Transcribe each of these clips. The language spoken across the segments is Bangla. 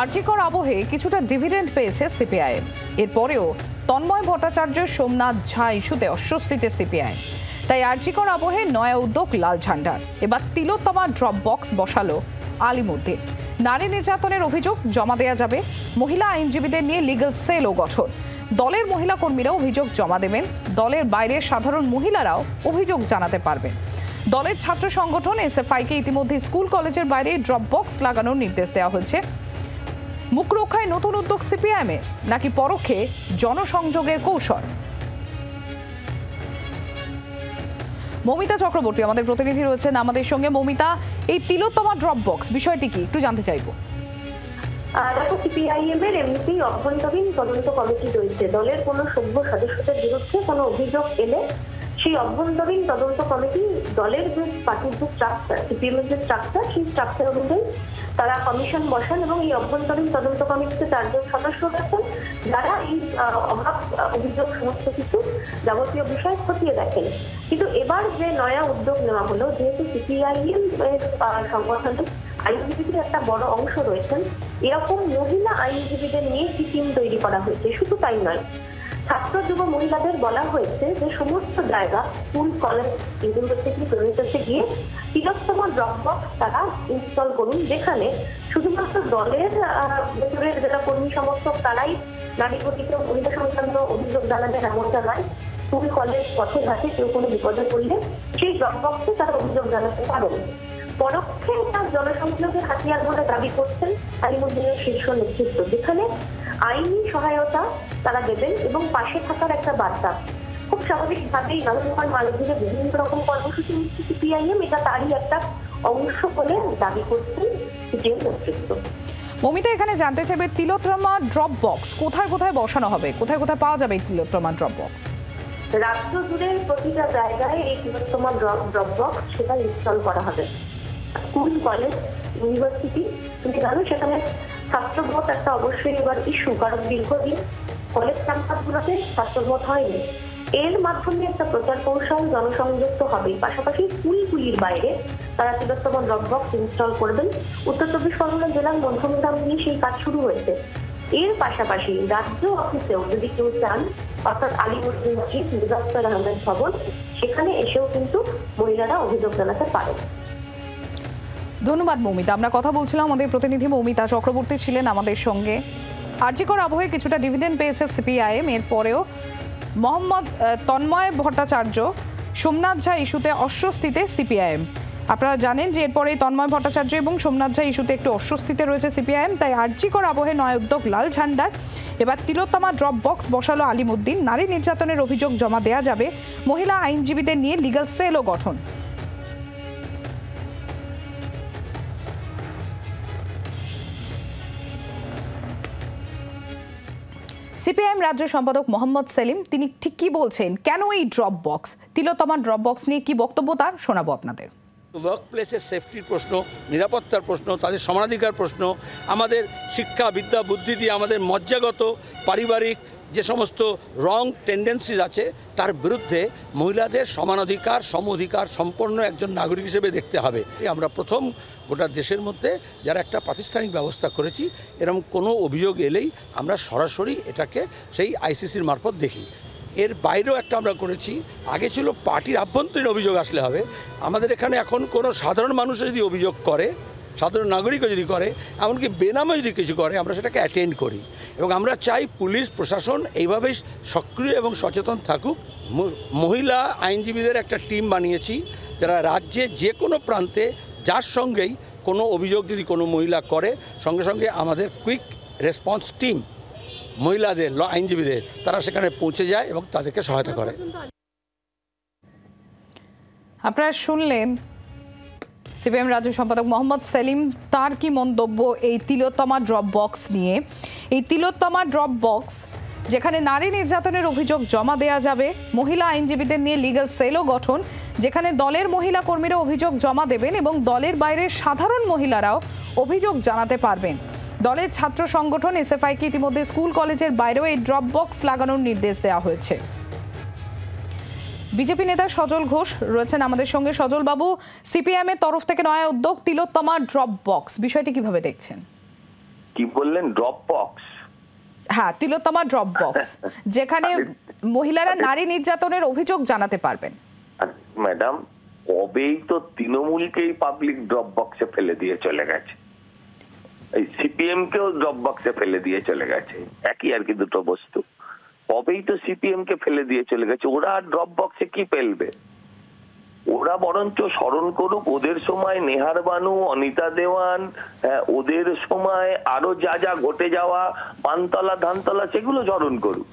আরজিকর আবহে কিছুটা ডিভিডেন্ড পেয়েছে সিপিআইএম। এরপরেও তন্ময় ভট্টাচার্য, সোমনাথ ঝা ইস্যুতে অস্বস্তিতে সিপিআইএম। তাই আরজিকর আবহে নয়া উদ্যোগ লাল ঝান্ডার। এবার তিলোত্তমা ড্রপ বক্স বসালো আলিমুদ্দিন। নারী নির্যাতনের অভিযোগ জমা দেওয়া যাবে। মহিলা আইনজীবীদের নিয়ে লিগ্যাল সেলও গঠন। দলের মহিলা কর্মীরাও অভিযোগ জমা দেবেন। দলের বাইরের সাধারণ মহিলারাও অভিযোগ জানাতে পারবেন। দলের ছাত্র সংগঠন এসএফআইকে ইতিমধ্যে স্কুল কলেজের বাইরে ড্রপ বক্স লাগানোর নির্দেশ দেওয়া হয়েছে। মুখ রক্ষায় নতুন উদ্যোগ সিপিআইএমে, নাকি পরোক্ষে জনসংযোগের কৌশল? মৌমিতা চক্রবর্তী আমাদের প্রতিনিধি রয়েছেন আমাদের সঙ্গে। মৌমিতা, এই তিলোত্তমা ড্রপ বক্স বিষয়টি কি একটু জানতে চাইবো। দেখো, সিপিআইএম এর এমনিতেই অভ্যন্তরীণ তদন্ত কমিটি রয়েছে। দলের কোনো সভ্য সদস্যদের বিরুদ্ধে কোনো অভিযোগ এলে সেই অভ্যন্তরীণ তদন্ত কমিটি দলের যে পার্টির যে স্ট্রাকচার, সিপিএম এর যে স্ট্রাকচার, সেই স্ট্রাকচার অনুযায়ী তারা কমিশন বসান এবং এই অভ্যন্তরীণ তদন্ত কমিটিতে 4 জন সদস্য রয়েছেন, যারা এই অভাব অভিযোগ সমস্ত কিছু যাবতীয় বিষয় খতিয়ে দেখেন। কিন্তু এবার যে নয়া উদ্যোগ নেওয়া হলো, যেহেতু সিপিআইএম এর সংগঠনের আইনজীবীদের একটা বড় অংশ রয়েছেন, এরকম মহিলা আইনজীবীদের নিয়ে একটি টিম তৈরি করা হয়েছে। শুধু তাই নয়, ছাত্র যুব মহিলাদের বলা হয়েছে যে সমস্ত জায়গা, স্কুল, কলেজ, ইউনিভার্সিটি, প্রভিন্সে গিয়ে তিলোত্তমা ড্রপ বক্স তারা ইনস্টল করুন, যেখানে শুধুমাত্র দলের ভেতরের যারা কর্মী সমর্থক তারাই নারী গঠিত মহিলা সংক্রান্ত অভিযোগ জানাবেন এমনটা নয়। স্কুল, কলেজ, পথে ঘাটে কেউ কোনো বিপদে পড়লে সেই ড্রপ বক্সে তারা অভিযোগ জানাতে পারেন। পরোক্ষে তার জনসংযোগের হাতিয়ার বলে দাবি করছেন আলিমুদ্দিনের শীর্ষ নেতৃত্ব, যেখানে আইনি সহায়তা তারা দেবেন এবং পাশে থাকার একটা বার্তা। খুব স্বাভাবিকভাবেই নভেম্বর মাস ধরে বিভিন্ন রকম কর্মসূচি নিচ্ছে সিপিআইএম, এটা তারই একটা অংশ বলে দাবি করছেন সিপিএম নেতৃত্ব। মৌমিতা, এখানে জানতে চাইবে তিলোত্তমা ড্রপ বক্স কোথায় কোথায় বসানো হবে, কোথায় কোথায় পাওয়া যাবে এই তিলোত্তমা ড্রপ বক্স? রাজ্য জুড়ে প্রতিটা জায়গায় এই তিলোত্তমা ড্রপ বক্স সেটা ইনস্টল করা হবে। স্কুল, কলেজ, ইউনিভার্সিটি, তুমি জানো সেখানে ছাত্র ভোট একটা অবশ্যই এবার ইস্যু, কারণ দীর্ঘদিন কলেজ ক্যাম্পাসগুলোতে ছাত্র ভোট হয়নি। এর মাধ্যমে একটা প্রচার কৌশল, জনসংযোগ তো হবেই, পাশাপাশি স্কুলগুলির বাইরে তারা তিলোত্তমা ড্রপ বক্স ইনস্টল করবেন। উত্তর 24 পরগনা জেলার মধ্যমগ্রাম নিয়ে সেই কাজ শুরু হয়েছে। এর পাশাপাশি রাজ্য অফিসেও যদি কেউ চান, অর্থাৎ আলিমুদ্দিন চিফ, মুজাফফর আহমেদ ভবন, সেখানে এসেও কিন্তু মহিলারা অভিযোগ জানাতে পারেন। ধন্যবাদ মৌমিতা। আমরা কথা বলছিলাম, আমাদের প্রতিনিধি মৌমিতা চক্রবর্তী ছিলেন আমাদের সঙ্গে। আরজিকর আবহে কিছুটা ডিভিডেন্ড পেয়েছে সিপিআইএম। এরপরেও তন্ময় ভট্টাচার্য, সোমনাথ ঝা ইস্যুতে অস্বস্তিতে সিপিআইএম। আপনারা জানেন যে এরপরে তন্ময় ভট্টাচার্য এবং সোমনাথ ঝা ইস্যুতে একটু অস্বস্তিতে রয়েছে সিপিআইএম। তাই আরজিকর আবহে নয়া উদ্যোগ লাল ঝান্ডার। এবার তিলোত্তমা ড্রপ বক্স বসালো আলিমুদ্দিন। নারী নির্যাতনের অভিযোগ জমা দেওয়া যাবে। মহিলা আইনজীবীদের নিয়ে লিগ্যাল সেলও গঠন। সিপিআইএম রাজ্য সম্পাদক মোহাম্মদ সেলিম, তিনি ঠিক কি বলছেন, কেন এই ড্রপ বক্স, তিলোত্তমা ড্রপ বক্স নিয়ে কি বক্তব্য তার শোনাবো আপনাদের। ওয়ার্ক প্লেসের সেফটির প্রশ্ন, নিরাপত্তার প্রশ্ন, তাদের সমানাধিকার প্রশ্ন, আমাদের শিক্ষা, বিদ্যা, বুদ্ধি দিয়ে আমাদের মজ্জাগত পারিবারিক যে সমস্ত রং টেন্ডেন্সিজ আছে তার বিরুদ্ধে মহিলাদের সমানাধিকার, সম অধিকার সম্পন্ন একজন নাগরিক হিসেবে দেখতে হবে। আমরা প্রথম গোটা দেশের মধ্যে যারা একটা প্রাতিষ্ঠানিক ব্যবস্থা করেছি, এরকম কোনো অভিযোগ এলেই আমরা সরাসরি এটাকে সেই আইসিসির মারফত দেখি। এর বাইরেও একটা আমরা করেছি, আগে ছিল পার্টির আভ্যন্তরীণ অভিযোগ আসলে হবে। আমাদের এখানে এখন কোনো সাধারণ মানুষ যদি অভিযোগ করে, সাধারণ নাগরিকও যদি করে, এমনকি বেনামে যদি কিছু করে, আমরা সেটাকে অ্যাটেন্ড করি। এবং আমরা চাই পুলিশ প্রশাসন এইভাবেই সক্রিয় এবং সচেতন থাকুক। মহিলা আইনজীবীদের একটা টিম বানিয়েছি, যারা রাজ্যে যে কোনো প্রান্তে যার সঙ্গেই কোনো অভিযোগ যদি কোনো মহিলা করে, সঙ্গে সঙ্গে আমাদের কুইক রেসপন্স টিম মহিলাদের আইনজীবীদের তারা সেখানে পৌঁছে যায় এবং তাদেরকে সহায়তা করে। আপনারা শুনলেন সিপিএম রাজ্য সম্পাদক মোহাম্মদ সেলিম, তার কি মন্তব্য এই তিলোত্তমা ড্রপ বক্স নিয়ে। এই তিলোত্তমা ড্রপ বক্স যেখানে নারী নির্যাতনের অভিযোগ জমা দেওয়া যাবে, মহিলা আইনজীবীদের নিয়ে লিগ্যাল সেলও গঠন, যেখানে দলের মহিলা কর্মীরা অভিযোগ জমা দেবেন এবং দলের বাইরের সাধারণ মহিলারাও অভিযোগ জানাতে পারবেন। দলের ছাত্র সংগঠন এসএফআইকে ইতিমধ্যে স্কুল কলেজের বাইরেও এই ড্রপ বক্স লাগানোর নির্দেশ দেওয়া হয়েছে। বিজেপি নেতা সজল ঘোষ রয়েছেন আমাদের সঙ্গে। সজল বাবু, সিপিএম এর তরফ থেকে নয়া উদ্যোগ তিলোত্তমা ড্রপ বক্স, বিষয়টি কিভাবে দেখছেন? কি বললেন? Drop box? হ্যাঁ, তিলোত্তমা ড্রপ বক্স, যেখানে মহিলারা নারী নির্যাতনের অভিযোগ জানাতে পারবেন। ম্যাডাম, কবেই তো তৃণমূলকেই পাবলিক ড্রপ বক্সে ফেলে দিয়ে চলে গেছে, এই সিপিএম কেও ড্রপ বক্সে ফেলে দিয়ে চলে গেছে, একই আর কি দুটো বস্তু। কবেই তো সিপিএম কে ফেলে দিয়ে চলে গেছে, ওরা আর ড্রপ বক্সে কি ফেলবে? ওরা বরঞ্চ স্মরণ করুক ওদের সময় নেহার বানু, অনিতা দেওয়ান, ওদের সময় আরো যা যা ঘটে যাওয়া পানতলা ধানতলা, সেগুলো স্মরণ করুক।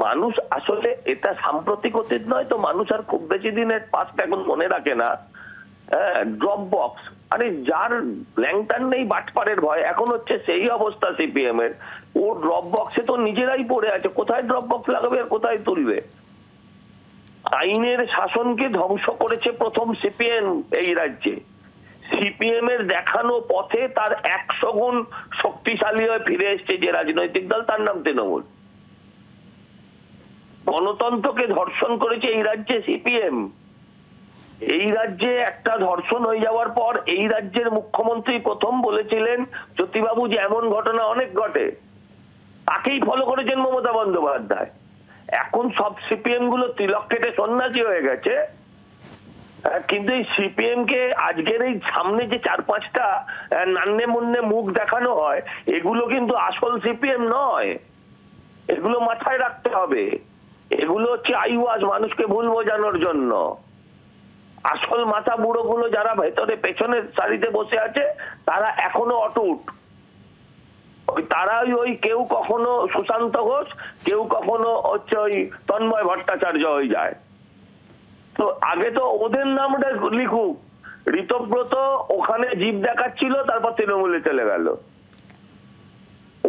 মানুষ আসলে এটা সাম্প্রতিক অতীত নয় তো, মানুষ আর খুব বেশি দিনের পাস্ট এখন মনে রাখে না। ড্রপ বক্স, আরে যার ল্যাংটার নেই বাটপাড়ের ভয়, এখন হচ্ছে সেই অবস্থা সিপিএম এর। ও ড্রপ বক্সে তো নিজেরাই পড়ে আছে, কোথায় ড্রপ বক্স লাগাবে আর কোথায় তুলবে? আইনের শাসনকে ধ্বংস করেছে প্রথম সিপিএম এই রাজ্যে। সিপিএম এর দেখানো পথে তার 100 গুণ শক্তিশালী হয়ে ফিরে এসছে যে রাজনৈতিক দল, তার নাম তৃণমূল। গণতন্ত্রকে ধর্ষণ করেছে এই রাজ্যে সিপিএম। এই রাজ্যে একটা ধর্ষণ হয়ে যাওয়ার পর এই রাজ্যের মুখ্যমন্ত্রী প্রথম বলেছিলেন জ্যোতিবাবু যে এমন ঘটনা অনেক ঘটে, তাকেই ফলো করেছেন মমতা বন্দ্যোপাধ্যায়। এখন সব সিপিএম গুলো তিলক কেটে সন্ন্যাসী হয়ে গেছে, কিন্তু এই সিপিএম কে আজকের এই সামনে যে 4-5টা নান্নে মুন্নে মুখ দেখানো হয়, এগুলো কিন্তু আসল সিপিএম নয়। এগুলো মাথায় রাখতে হবে। এগুলো হচ্ছে আইওয়াজ, মানুষকে ভুল বোঝানোর জন্য। আসল মাথা বুড়ো গুলো যারা ভেতরে পেছনের সারিতে বসে আছে, তারা এখনো অটুট। তারাই ওই কেউ কখনো সুশান্ত ঘোষ, কেউ কখনো হচ্ছে ওই তন্ময় ভট্টাচার্য হয়ে যায়। তো আগে তো ওদের নামটা লিখুক। ঋতব্রত ওখানে জীব দেখাচ্ছিল, তারপর তৃণমূলে চলে গেল।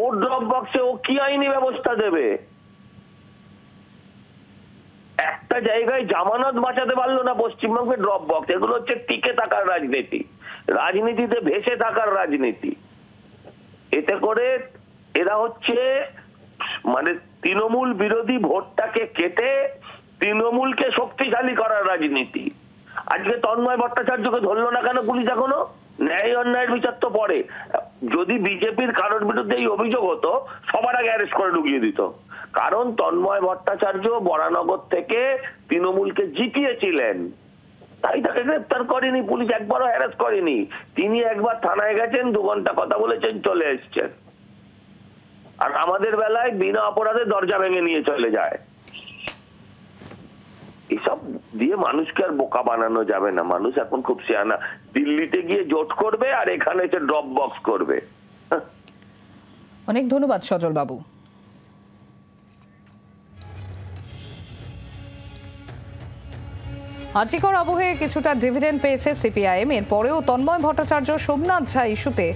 ও ড্রপ বক্সে ও কি আইনি ব্যবস্থা দেবে? একটা জায়গায় জামানত বাঁচাতে পারলো না পশ্চিমবঙ্গে, ড্রপ বক্স। এগুলো হচ্ছে টিকে থাকার রাজনীতি, রাজনীতিতে ভেসে থাকার রাজনীতি। এতে করে এরা হচ্ছে মানে তৃণমূল বিরোধী ভোটটাকে কেটে তৃণমূলকে শক্তিশালী করার রাজনীতি। আজকে তন্ময় ভট্টাচার্যকে ধরলো না কেন পুলিশ এখনো? ন্যায় অন্যায়ের বিচার তো পরে। যদি বিজেপির কারোর বিরুদ্ধে এই অভিযোগ হতো, সবার আগে অ্যারেস্ট করে ঢুকিয়ে দিত। কারণ তন্ময় ভট্টাচার্য বরানগর থেকে তৃণমূলকে জিতিয়েছিলেন, তাই তাকে গ্রেপ্তার করেনি পুলিশ, একবারও হ্যারাস করেনি। তিনি একবার থানায় গেছেন, 2 ঘন্টা কথা বলেছেন, চলে এসছেন। আর আমাদের বেলায় বিনা অপরাধে দরজা ভেঙে নিয়ে চলে যায়। এসব দিয়ে মানুষকে আর বোকা বানানো যাবে না। মানুষ এখন খুব সিয়ানা। দিল্লিতে গিয়ে জোট করবে আর এখানে এসে ড্রপ বক্স করবে। অনেক ধন্যবাদ সজল বাবু। আর্জিকর আবহে কিছুটা ডিভিডেন্ড পেয়েছে সিপিআইএম। এরপরেও তন্ময় ভট্টাচার্য, সোমনাথ ঝা ইস্যুতে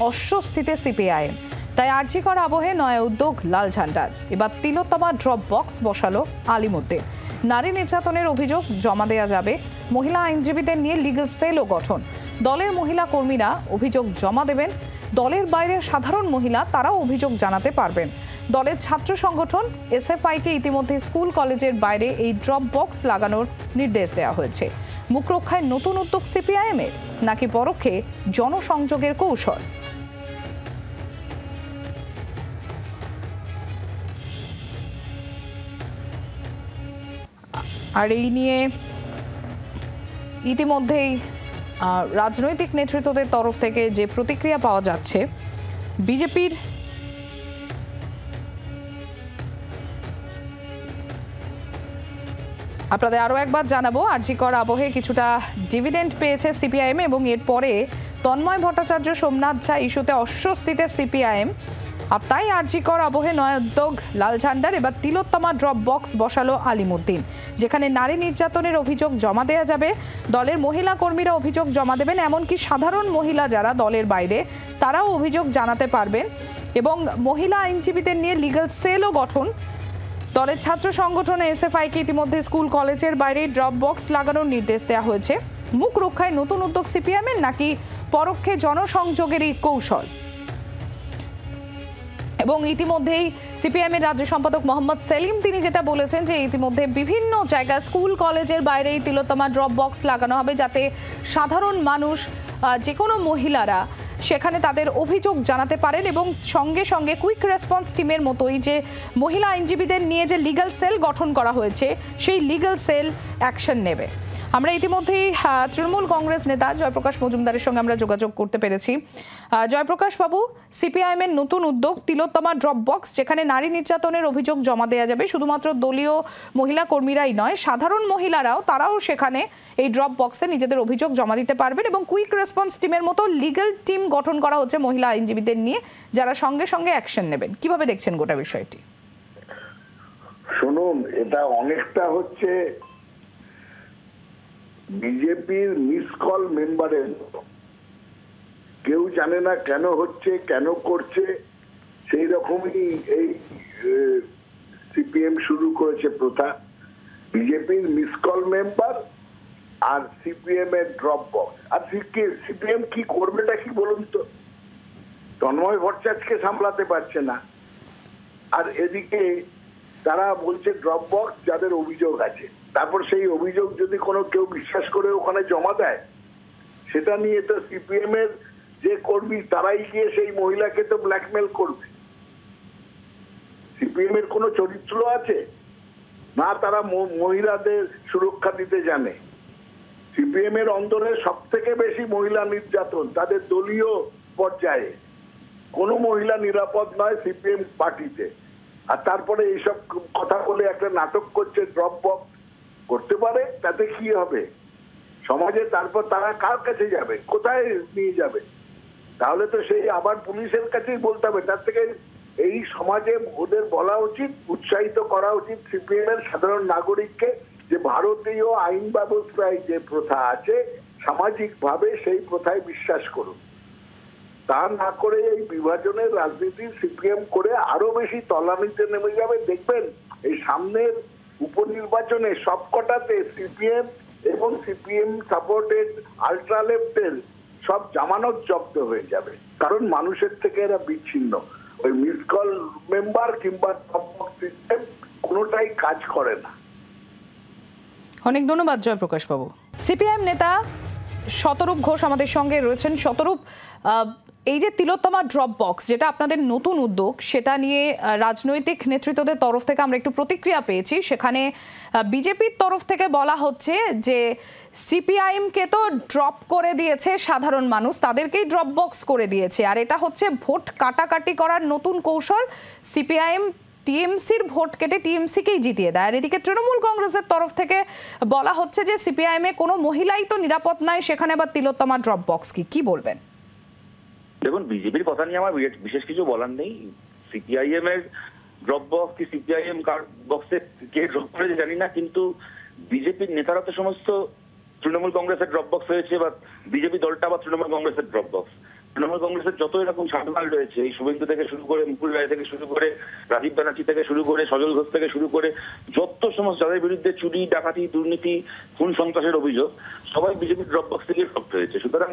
অস্বস্তিতে সিপিআইএম। তাই আর্জিকর আবহে নয়া উদ্যোগ লাল ঝান্ডার। এবার তিলোত্তমা ড্রপ বক্স বসালো আলিমুদ্দিন। নারী নির্যাতনের অভিযোগ জমা দেওয়া যাবে। মহিলা আইনজীবীদের নিয়ে লিগ্যাল সেলও গঠন। দলের মহিলা কর্মীরা অভিযোগ জমা দেবেন। দলের বাইরে সাধারণ মহিলা তারাও অভিযোগ জানাতে পারবেন। দলের ছাত্র সংগঠন এসএফআইকে ইতিমধ্যে স্কুল কলেজের বাইরে এই ড্রপ বক্স লাগানোর নির্দেশ দেওয়া হয়েছে। মুখ রক্ষায় নতুন উদ্যোগ সিপিআইএমের, নাকি পরোক্ষে জনসংযোগের কৌশল? আর এই নিয়ে ইতিমধ্যেই রাজনৈতিক নেতৃত্বদের তরফ থেকে যে প্রতিক্রিয়া পাওয়া যাচ্ছে, বিজেপির আপনাদের আরও একবার জানাবো, আরজিকর আবহে কিছুটা ডিভিডেন্ড পেয়েছে সিপিআইএম এবং এরপরে তন্ময় ভট্টাচার্য, সোমনাথ ঝা ইস্যুতে অস্বস্তিতে সিপিআইএম। আর তাই আরজিকর আবহে নয়া উদ্যোগ লাল ঝান্ডার। এবার তিলোত্তমা ড্রপ বক্স বসালো আলিমুদ্দিন, যেখানে নারী নির্যাতনের অভিযোগ জমা দেওয়া যাবে। দলের মহিলা কর্মীরা অভিযোগ জমা দেবেন, এমনকি সাধারণ মহিলা যারা দলের বাইরে তারাও অভিযোগ জানাতে পারবেন। এবং মহিলা আইনজীবীদের নিয়ে লিগ্যাল সেলও গঠন। দলের ছাত্র সংগঠন এসএফআইকে ইতিমধ্যে স্কুল কলেজের বাইরে ড্রপ বক্স লাগানোর নির্দেশ দেওয়া হয়েছে। মুখ রক্ষায় নতুন উদ্যোগ সিপিএমের, নাকি পরোক্ষে জনসংযোগেরই কৌশল? এবং ইতিমধ্যেই সিপিএমের রাজ্য সম্পাদক মোহাম্মদ সেলিম তিনি যেটা বলেছেন যে ইতিমধ্যে বিভিন্ন জায়গায় স্কুল কলেজের বাইরেই তিলোত্তমা ড্রপ বক্স লাগানো হবে, যাতে সাধারণ মানুষ, যে কোনো মহিলারা সেখানে তাদের অভিযোগ জানাতে পারেন এবং সঙ্গে সঙ্গে কুইক রেসপন্স টিমের মতোই যে মহিলা আইনজীবীদের নিয়ে যে লিগ্যাল সেল গঠন করা হয়েছে সেই লিগ্যাল সেল অ্যাকশন নেবে। আমরা ইতিমধ্যেই তৃণমূল কংগ্রেস নেতা জয়প্রকাশ মজুমদারের সঙ্গে আমরা যোগাযোগ করতে পেরেছি। জয়প্রকাশ বাবু, সিপিআইএম এর নতুন উদ্যোগ তিলোত্তমা ড্রপ বক্স, যেখানে নারী নির্যাতনের অভিযোগ জমা দেওয়া যাবে। শুধুমাত্র দলীয় মহিলা কর্মীরাই নয়, সাধারণ মহিলারাও তারাও সেখানে এই ড্রপ বক্সে নিজেদের অভিযোগ জমা দিতে পারবেন এবং কুইক রেসপন্স টিমের মতো লিগ্যাল টিম গঠন করা হচ্ছে মহিলা আইনজীবীদের নিয়ে, যারা সঙ্গে সঙ্গে অ্যাকশন নেবেন। কিভাবে দেখছেন গোটা বিষয়টি? শুনুন, এটা অনেকটা হচ্ছে বিজেপির মিস কল মেম্বারের, কেউ জানে না কেন হচ্ছে, কেন করছে, সেই রকমই এই সিপিএম শুরু করেছে প্রথা। বিজেপির মিস কল মেম্বার আর সিপিএম এর ড্রপ বক্স। আর সিপিএম কি করবেটা কি বলুন তো? তন্ময় ভট্টাচার্যকে সামলাতে পারছে না, আর এদিকে তারা বলছে ড্রপ বক্স যাদের অভিযোগ আছে। তারপর সেই অভিযোগ যদি কোনো কেউ বিশ্বাস করে ওখানে জমা দেয়, সেটা নিয়ে তো সিপিএম এর যে কর্মী তারাই গিয়ে সেই মহিলাকে তো ব্ল্যাকমেল করবে। সিপিএম এর কোনো চরিত্র আছে না, তারা মহিলাদের সুরক্ষা দিতে জানে। সিপিএম এর অন্দরে সব থেকে বেশি মহিলা নির্যাতন তাদের দলীয় পর্যায়ে। কোনো মহিলা নিরাপদ নয় সিপিএম পার্টিতে। আর তারপরে এইসব কথা বলে একটা নাটক করছে ড্রপ বক্স করতে পারে, তাতে কি হবে সমাজে? তারপর তারা কার কাছে যাবে, কোথায় নিয়ে যাবে? তাহলে তো সেই আবার পুলিশের কাছেই বলতে হবে। তার থেকে এই সমাজে ওদের বলা উচিত, উৎসাহিত করা উচিত সিপিএম এর সাধারণ নাগরিককে, যে ভারতীয় আইন ব্যবস্থায় যে প্রথা আছে সামাজিকভাবে সেই প্রথায় বিশ্বাস করুন। তা না করে এই বিভাজনের রাজনীতি সিপিএম করে আরো বেশি তলানিতে নেমে যাবে। দেখবেন এই সামনের উপনির্বাচনে সবকটাতে সিপিএম এবং সিপিএম সাপোর্টেড আলট্রা লেফটের সব জামানত জব্দ হয়ে যাবে, কারণ মানুষের থেকে এরা বিচ্ছিন্ন। ওই মিস কল মেম্বার কিংবা সিস্টেম কোনোটাই কাজ করে না। অনেক ধন্যবাদ জয়প্রকাশ বাবু। সিপিআইএম নেতা শতরূপ ঘোষ আমাদের সঙ্গে রয়েছেন। শতরূপ, এই যে তিলোত্তমা ড্রপ বক্স, যেটা আপনাদের নতুন উদ্যোগ, সেটা নিয়ে রাজনৈতিক নেতৃত্বদের তরফ থেকে আমরা একটু প্রতিক্রিয়া পেয়েছি। সেখানে বিজেপির তরফ থেকে বলা হচ্ছে যে সিপিআইএমকে তো ড্রপ করে দিয়েছে সাধারণ মানুষ, তাদেরকেই ড্রপ বক্স করে দিয়েছে, আর এটা হচ্ছে ভোট কাটাকাটি করার নতুন কৌশল। সিপিআইএম টিএমসির ভোট কেটে টিএমসিকেই জিতিয়ে দেয়। আর এদিকে তৃণমূল কংগ্রেসের তরফ থেকে বলা হচ্ছে যে সিপিআইএমে কোনো মহিলাই তো নিরাপদ নয়, সেখানে আবার তিলোত্তমা ড্রপ বক্স কি বলবেন? দেখুন, বিজেপির কথা নিয়ে আমার বিশেষ কিছু বলার নেই। সিপিআইএম এর ড্রপ বক্স কি সিপিআইএম কার বক্সে কে ড্রপ করেছে জানি না, কিন্তু বিজেপির নেতারা তো সমস্ত তৃণমূল কংগ্রেসের ড্রপ বক্স হয়েছে, বা বিজেপি দলটা বা তৃণমূল কংগ্রেসের ড্রপ বক্স। তৃণমূল কংগ্রেসের যত এরকম সাতমাল রয়েছে, এই শুভেন্দু থেকে শুরু করে, মুকুল রায় থেকে শুরু করে, রাজীব ব্যানার্জি থেকে শুরু করে, সজল ঘোষ থেকে শুরু করে, যত সমস্ত যাদের বিরুদ্ধে চুরি, ডাকাতি, দুর্নীতি, খুন সন্ত্রাসের অভিযোগ, সবাই বিজেপির ড্রপ বক্স থেকে ড্রপ হয়েছে। সুতরাং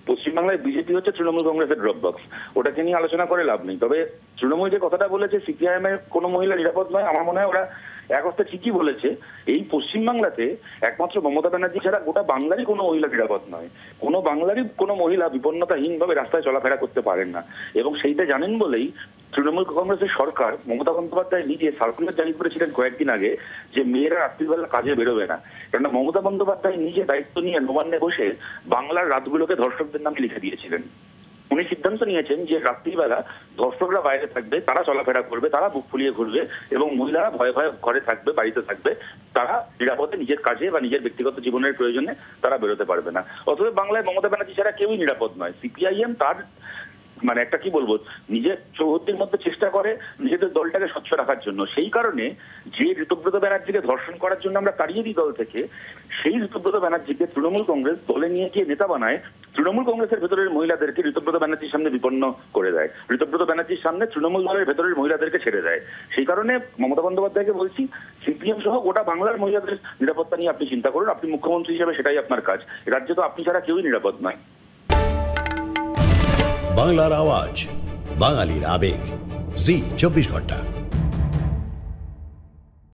পশ্চিমবাংলায় বিজেপি হচ্ছে তৃণমূল কংগ্রেসের ড্রপ বক্স, ওটাকে নিয়ে আলোচনা করে লাভ নেই। তবে তৃণমূল যে কথাটা বলেছে সিপিআইএম এর কোনো মহিলা নিরাপদ নয়, আমার মনে হয় ওরা এক অর্থে ঠিকই বলেছে। এই পশ্চিমবাংলাতে একমাত্র মমতা ব্যানার্জি ছাড়া গোটা বাংলারই কোনো মহিলা নিরাপদ নয়। কোনো বাংলারই কোনো মহিলা বিপন্নতাহীনভাবে রাস্তায় চলাফেরা করতে পারেন না, এবং সেইটা জানেন বলেই তৃণমূল কংগ্রেসের সরকার, মমতা বন্দ্যোপাধ্যায় নিজে সার্কুলার জারি করেছিলেন কয়েকদিন আগে যে মেয়েরা রাত্রিবেলা কাজে বেরোবে না। কেননা মমতা বন্দ্যোপাধ্যায় নিজে দায়িত্ব নিয়ে নবান্নে বসে বাংলার রাতগুলোকে ধর্ষকদের নামে লিখে দিয়েছিলেন। উনি সিদ্ধান্ত নিয়েছেন যে রাত্রিবেলা ধর্ষকরা বাইরে থাকবে, তারা চলাফেরা করবে, তারা বুক ফুলিয়ে ঘুরবে, এবং মহিলারা ভয়ে ভয়ে ঘরে থাকবে, বাড়িতে থাকবে, তারা নিরাপদে নিজের কাজে বা নিজের ব্যক্তিগত জীবনের প্রয়োজনে তারা বেরোতে পারবে না। অথবা বাংলায় মমতা ব্যানার্জি ছাড়া কেউই নিরাপদ নয়। সিপিআইএম তার মানে একটা কি বলবো, নিজের চৌহদ্দির মধ্যে চেষ্টা করে নিজেদের দলটাকে স্বচ্ছ রাখার জন্য। সেই কারণে যে ঋতব্রত ব্যানার্জিকে ধর্ষণ করার জন্য আমরা তাড়িয়ে দিই দল থেকে, সেই ঋতব্রত ব্যানার্জিকে তৃণমূল কংগ্রেস দলে নিয়ে গিয়ে নেতা বানায়, তৃণমূল কংগ্রেসের ভেতরের মহিলাদেরকে ঋতব্রত ব্যানার্জির সামনে বিপন্ন করে দেয়, ঋতব্রত ব্যানার্জির সামনে তৃণমূল দলের ভেতরের মহিলাদেরকে ছেড়ে দেয়। সেই কারণে মমতা বন্দ্যোপাধ্যায়কে বলছি, সিপিএম সহ গোটা বাংলার মহিলাদের নিরাপত্তা নিয়ে আপনি চিন্তা করুন। আপনি মুখ্যমন্ত্রী হিসেবে সেটাই আপনার কাজ। রাজ্যে তো আপনি ছাড়া কেউই নিরাপদ নয়। বাংলার আওয়াজ, বাঙালির আবেগ, জি 24 ঘন্টা।